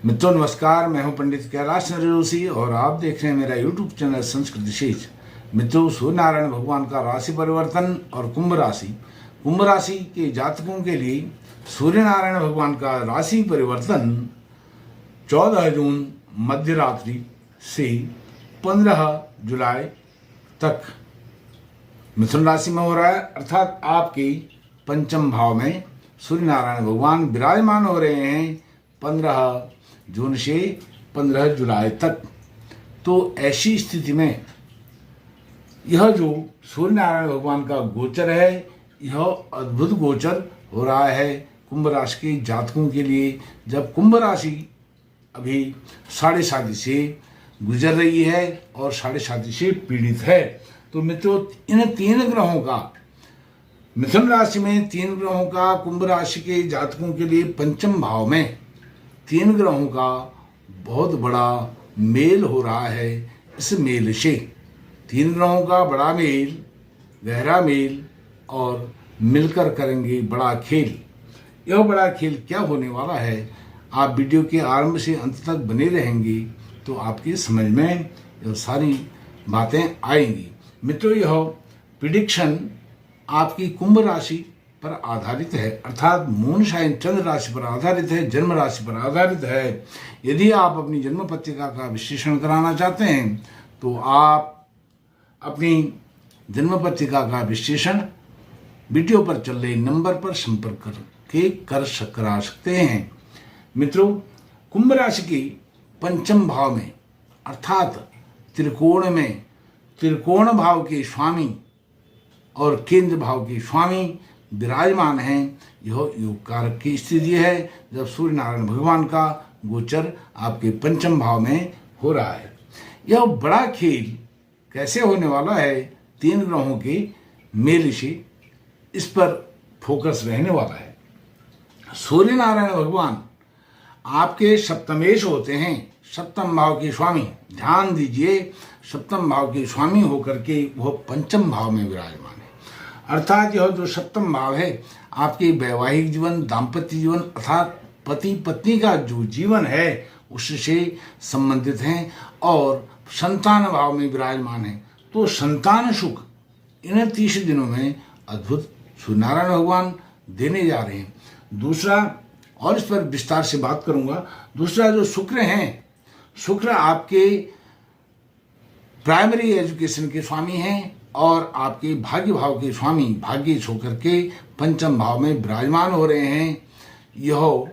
मित्रों नमस्कार, मैं हूं पंडित कैलाश नरेश और आप देख रहे हैं मेरा यूट्यूब चैनल संस्कृत विशेष। मित्रों, सूर्य नारायण भगवान का राशि परिवर्तन और कुंभ राशि के जातकों के लिए सूर्य नारायण भगवान का राशि परिवर्तन 14 जून मध्य रात्रि से 15 जुलाई तक मिथुन राशि में हो रहा है। अर्थात आपके पंचम भाव में सूर्य नारायण भगवान विराजमान हो रहे हैं 15 जून से 15 जुलाई तक। तो ऐसी स्थिति में यह जो सूर्य नारायण भगवान का गोचर है, यह अद्भुत गोचर हो रहा है कुंभ राशि के जातकों के लिए। जब कुंभ राशि अभी 7.5 से गुजर रही है और 7.5 से पीड़ित है, तो मित्रों इन 3 ग्रहों का मिथुन राशि में 3 ग्रहों का कुंभ राशि के जातकों के लिए पंचम भाव में 3 ग्रहों का बहुत बड़ा मेल हो रहा है। इस मेल से 3 ग्रहों का बड़ा मेल, गहरा मेल और मिलकर करेंगे बड़ा खेल। यह बड़ा खेल क्या होने वाला है, आप वीडियो के आरंभ से अंत तक बने रहेंगे तो आपकी समझ में यह सारी बातें आएंगी। मित्रों, यह प्रिडिक्शन आपकी कुंभ राशि पर आधारित है, अर्थात मून साइन चंद्र राशि पर आधारित है, जन्म राशि पर आधारित है। यदि आप अपनी जन्म पत्रिका का विश्लेषण कराना चाहते हैं तो आप अपनी जन्म पत्रिका का विश्लेषण वीडियो पर चल रहे नंबर पर संपर्क करके करा सकते हैं। मित्रों, कुंभ राशि की पंचम भाव में अर्थात त्रिकोण में त्रिकोण भाव के स्वामी और केंद्र भाव के स्वामी विराजमान हैं। यह योग कारक की स्थिति है जब सूर्य नारायण भगवान का गोचर आपके पंचम भाव में हो रहा है। यह बड़ा खेल कैसे होने वाला है, 3 ग्रहों के मेल से इस पर फोकस रहने वाला है। सूर्य नारायण भगवान आपके सप्तमेश होते हैं, सप्तम भाव के स्वामी। ध्यान दीजिए, सप्तम भाव के स्वामी होकर के वह पंचम भाव में विराजमान है। अर्थात यह जो सप्तम भाव है आपके वैवाहिक जीवन, दाम्पत्य जीवन अर्थात पति पत्नी का जो जीवन है उससे संबंधित हैं और संतान भाव में विराजमान है। तो संतान सुख इन 30 दिनों में अद्भुत सूर्य नारायण भगवान देने जा रहे हैं। दूसरा, और इस पर विस्तार से बात करूंगा, दूसरा जो शुक्र हैं, शुक्र आपके प्राइमरी एजुकेशन के स्वामी हैं और आपके भाग्य भाव के स्वामी भाग्य होकर के पंचम भाव में विराजमान हो रहे हैं। यह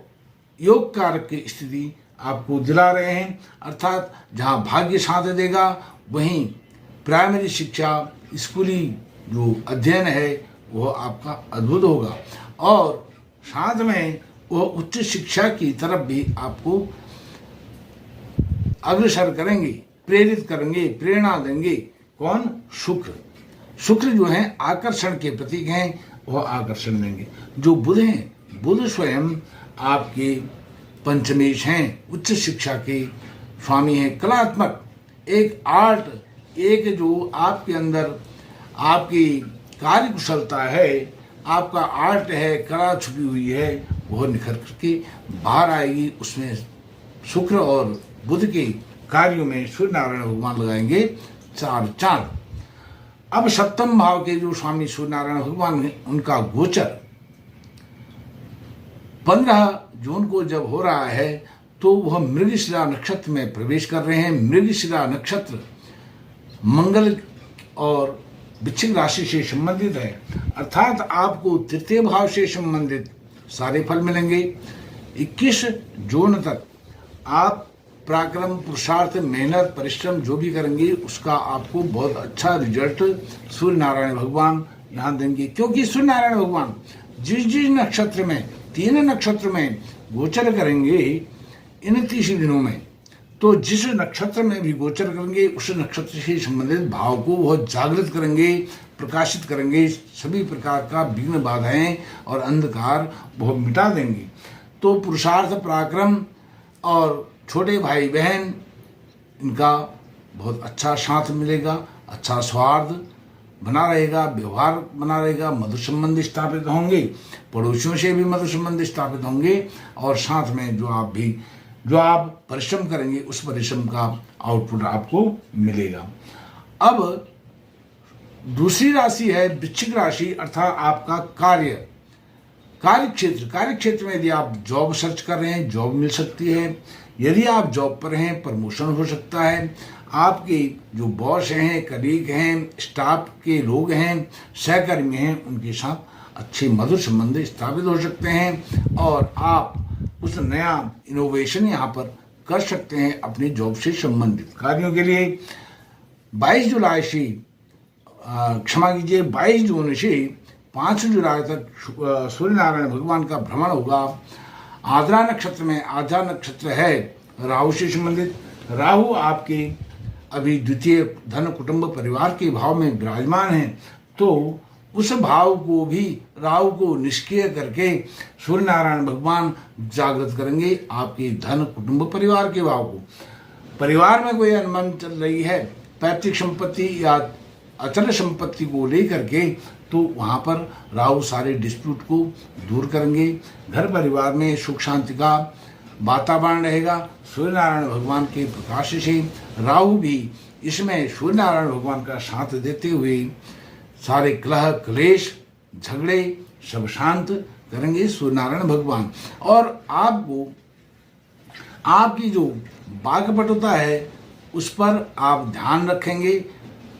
योग कारक की स्थिति आपको दिला रहे हैं। अर्थात जहां भाग्य साथ देगा वहीं प्राइमरी शिक्षा, स्कूली जो अध्ययन है वह आपका अद्भुत होगा और साथ में वह उच्च शिक्षा की तरफ भी आपको अग्रसर करेंगे, प्रेरित करेंगे, प्रेरणा देंगे। कौन? शुक्र। शुक्र जो है आकर्षण के प्रतीक हैं, वह आकर्षण देंगे। जो बुध हैं, बुध स्वयं आपके पंचमेश हैं, उच्च शिक्षा के स्वामी हैं, कलात्मक एक आर्ट, एक जो आपके अंदर आपकी कार्य कुशलता है, आपका आर्ट है, कला छुपी हुई है, वह निखर करके बाहर आएगी। उसमें शुक्र और बुध के कार्यों में सूर्य नारायण भगवान लगाएंगे 4 चांद। अब सप्तम भाव के जो स्वामी सूर्य नारायण भगवान है उनका गोचर 15 जून को जब हो रहा है तो वह मृगशिरा नक्षत्र में प्रवेश कर रहे हैं। मृगशिरा नक्षत्र मंगल और वृश्चिक राशि से संबंधित है, अर्थात आपको तृतीय भाव से संबंधित सारे फल मिलेंगे। 21 जून तक आप पराक्रम, पुरुषार्थ, मेहनत, परिश्रम जो भी करेंगे उसका आपको बहुत अच्छा रिजल्ट सूर्य नारायण भगवान यहाँ देंगे। क्योंकि सूर्य नारायण भगवान जिस जिस नक्षत्र में 3 नक्षत्र में गोचर करेंगे इन 30 दिनों में, तो जिस नक्षत्र में भी गोचर करेंगे उस नक्षत्र से संबंधित भाव को बहुत जागृत करेंगे, प्रकाशित करेंगे। सभी प्रकार का विघ्न, बाधाएं और अंधकार बहुत मिटा देंगे। तो पुरुषार्थ, पराक्रम और छोटे भाई बहन इनका बहुत अच्छा साथ मिलेगा, अच्छा सौहार्द बना रहेगा, व्यवहार बना रहेगा, मधुर संबंध स्थापित होंगे, पड़ोसियों से भी मधुर संबंध स्थापित होंगे और साथ में जो आप भी जो आप परिश्रम करेंगे उस परिश्रम का आउटपुट आपको मिलेगा। अब दूसरी राशि है वृश्चिक राशि, अर्थात आपका कार्य क्षेत्र में यदि आप जॉब सर्च कर रहे हैं, जॉब मिल सकती है। यदि आप जॉब पर हैं, प्रमोशन हो सकता है। आपके जो बॉस हैं, कलीग हैं, स्टाफ के लोग हैं, सहकर्मी हैं, उनके साथ अच्छे मधुर संबंध स्थापित हो सकते हैं और आप कुछ नया इनोवेशन यहाँ पर कर सकते हैं अपनी जॉब से संबंधित कार्यों के लिए। 22 जुलाई से 22 जून से 5 जुलाई तक सूर्य नारायण भगवान का भ्रमण होगा। आद्रा नक्षत्र में, आद्रा नक्षत्र है राहु से संबंधित। राहु आपके अभी द्वितीय धन कुटुंब परिवार के भाव में विराजमान है, तो उस भाव को भी राहु को निष्क्रिय करके सूर्य नारायण भगवान जागृत करेंगे आपके धन कुटुंब परिवार के भाव को। परिवार में कोई अनबन चल रही है, पैतृक संपत्ति या अचल संपत्ति को लेकर के, तो वहाँ पर राहु सारे डिस्प्यूट को दूर करेंगे। घर परिवार में सुख शांति का वातावरण रहेगा। सूर्य नारायण भगवान के प्रकाश से राहु भी इसमें सूर्य नारायण भगवान का साथ देते हुए सारे कलह क्लेश झगड़े सब शांत करेंगे सूर्य नारायण भगवान। और आपको आपकी जो वाक्पटुता है उस पर आप ध्यान रखेंगे।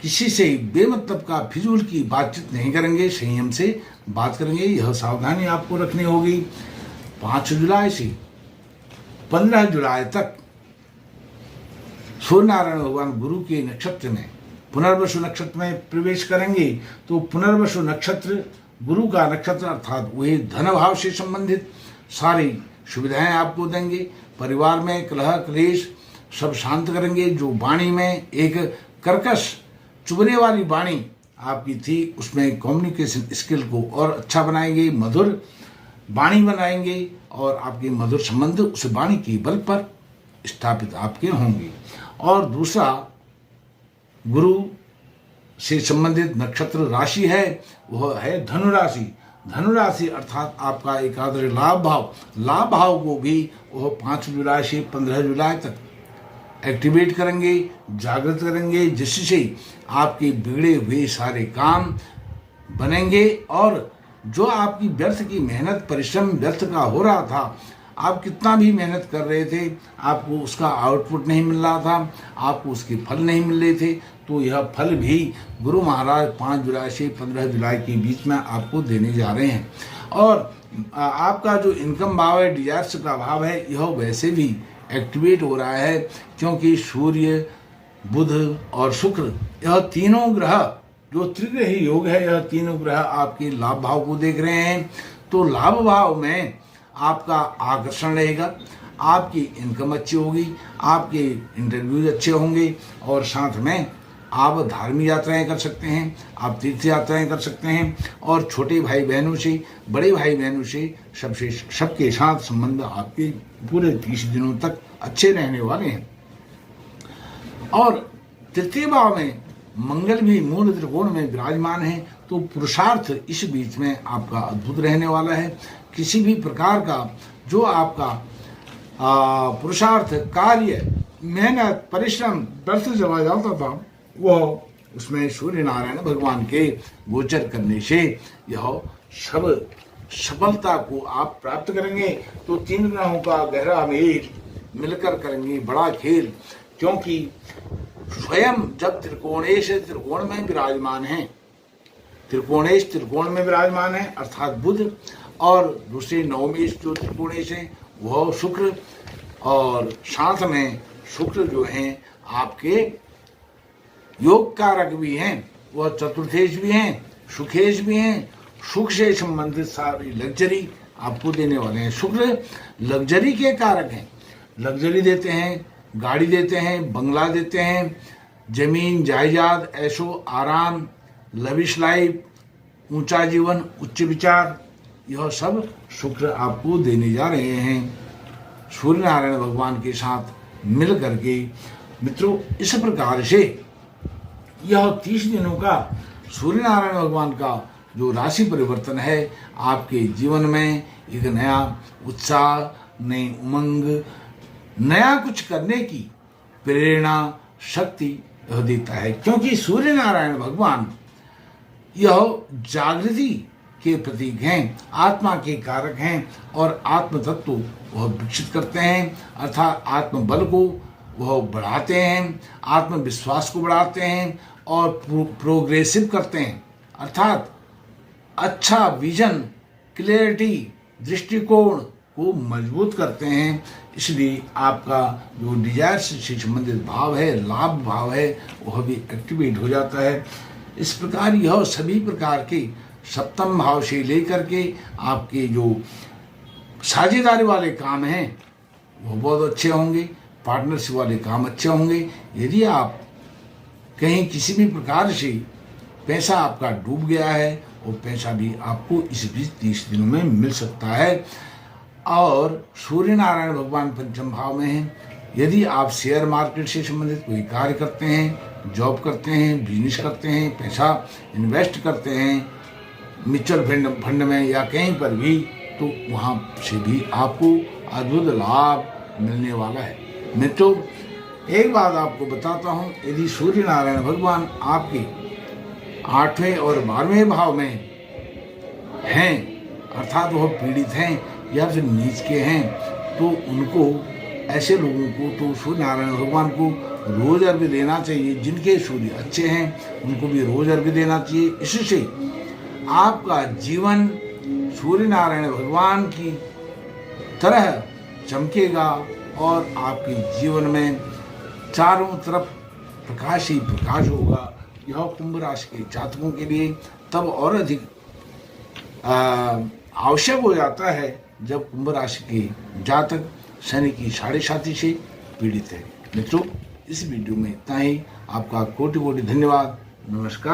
किसी से बेमतलब का फिजूल की बातचीत नहीं करेंगे, संयम से बात करेंगे, यह सावधानी आपको रखनी होगी। 5 जुलाई से 15 जुलाई तक सूर्य नारायण भगवान गुरु के नक्षत्र में पुनर्वसु नक्षत्र में प्रवेश करेंगे। तो पुनर्वसु नक्षत्र गुरु का नक्षत्र, अर्थात वही धन भाव से संबंधित सारी सुविधाएं आपको देंगे। परिवार में कलह क्लेश सब शांत करेंगे। जो वाणी में एक कर्कश चुभने वाली वाणी आपकी थी, उसमें कम्युनिकेशन स्किल को और अच्छा बनाएंगे, मधुर वाणी बनाएंगे और आपके मधुर संबंध उस वाणी के बल पर स्थापित आपके होंगे। और दूसरा गुरु से संबंधित नक्षत्र राशि है, वह है धनु राशि। धनु राशि अर्थात आपका एकादश लाभ भाव को भी वह 5 जुलाई से 15 जुलाई तक एक्टिवेट करेंगे, जागृत करेंगे, जिससे आपके बिगड़े हुए सारे काम बनेंगे। और जो आपकी व्यर्थ की मेहनत परिश्रम व्यर्थ का हो रहा था, आप कितना भी मेहनत कर रहे थे, आपको उसका आउटपुट नहीं मिल रहा था, आपको उसके फल नहीं मिल रहे थे, तो यह फल भी गुरु महाराज 5 जुलाई से 15 जुलाई के बीच में आपको देने जा रहे हैं। और आपका जो इनकम भाव है, डिजायर्स का भाव है, यह वैसे भी एक्टिवेट हो रहा है, क्योंकि सूर्य बुध और शुक्र यह तीनों ग्रह जो त्रिग्रही योग है, यह तीनों ग्रह आपके लाभ भाव को देख रहे हैं। तो लाभ भाव में आपका आकर्षण रहेगा, आपकी इनकम अच्छी होगी, आपके इंटरव्यूज अच्छे होंगे और साथ में आप धार्मिक यात्राएं कर सकते हैं, आप तीर्थ यात्राएं कर सकते हैं और छोटे भाई बहनों से, बड़े भाई बहनों से सबके साथ संबंध आपके पूरे 30 दिनों तक अच्छे रहने वाले हैं। और तृतीय भाव में मंगल भी मूल त्रिकोण में विराजमान है, तो पुरुषार्थ इस बीच में आपका अद्भुत रहने वाला है। किसी भी प्रकार का जो आपका पुरुषार्थ कार्य मेहनत परिश्रम व्यर्थ चला जाता था, वह उसमें सूर्य नारायण भगवान के गोचर करने से यह सब सफलता को आप प्राप्त करेंगे। तो तीन ग्रहों का गहरा मेल मिलकर करेंगे बड़ा खेल, क्योंकि स्वयं जब त्रिकोणेश त्रिकोण में विराजमान है, त्रिकोणेश त्रिकोण में विराजमान है अर्थात बुध, और दूसरे नवमेश जो त्रिकोणेश है वह शुक्र, और साथ में शुक्र जो हैं आपके योग कारक भी हैं, वह चतुर्थेश भी हैं, सुखेश भी हैं। सुख से संबंधित सारी लग्जरी आपको देने वाले हैं। शुक्र लग्जरी के कारक हैं, लग्जरी देते हैं, गाड़ी देते हैं, बंगला देते हैं, जमीन जायदाद, ऐशो आराम, लविश लाइफ, ऊंचा जीवन, उच्च विचार, यह सब शुक्र आपको देने जा रहे हैं सूर्य नारायण भगवान के साथ मिल करके। मित्रों, इस प्रकार से यह 30 दिनों का सूर्य नारायण भगवान का जो राशि परिवर्तन है, आपके जीवन में एक नया उत्साह, नई उमंग, नया कुछ करने की प्रेरणा शक्ति यह देता है, क्योंकि सूर्य नारायण भगवान यह जागृति के प्रतीक हैं, आत्मा के कारक हैं और आत्म तत्व वह विकसित करते हैं, अर्थात आत्मबल को वह बढ़ाते हैं, आत्मविश्वास को बढ़ाते हैं और प्रोग्रेसिव करते हैं, अर्थात अच्छा विजन, क्लैरिटी, दृष्टिकोण को मजबूत करते हैं। इसलिए आपका जो डिजायर से संबंधित भाव है, लाभ भाव है, वह भी एक्टिवेट हो जाता है। इस प्रकार यह सभी प्रकार के सप्तम भाव से लेकर के आपके जो साझेदारी वाले काम हैं वो बहुत अच्छे होंगे, पार्टनरशिप वाले काम अच्छे होंगे। यदि आप कहीं किसी भी प्रकार से पैसा आपका डूब गया है, वो पैसा भी आपको इस 20-30 दिनों में मिल सकता है। और सूर्य नारायण भगवान पंचम भाव में हैं। यदि आप शेयर मार्केट से संबंधित कोई कार्य करते हैं, जॉब करते हैं, बिजनेस करते हैं, पैसा इन्वेस्ट करते हैं म्यूचुअल फंड में या कहीं पर भी, तो वहाँ से भी आपको अद्भुत लाभ मिलने वाला है। मित्रों, एक बात आपको बताता हूँ, यदि सूर्य नारायण भगवान आपके 8वें और 12वें भाव में हैं, अर्थात वह पीड़ित हैं या फिर नीच के हैं, तो उनको, ऐसे लोगों को तो सूर्य नारायण भगवान को रोज अर्घ्य देना चाहिए। जिनके सूर्य अच्छे हैं उनको भी रोज अर्घ्य देना चाहिए। इससे आपका जीवन सूर्य नारायण भगवान की तरह चमकेगा और आपके जीवन में चारों तरफ प्रकाश ही प्रकाश होगा। यह कुंभ राशि के जातकों के लिए तब और अधिक आवश्यक हो जाता है जब कुंभ राशि के जातक शनि की 7.5 से पीड़ित है। मित्रों, इस वीडियो में इतना ही। आपका कोटि कोटि धन्यवाद। नमस्कार।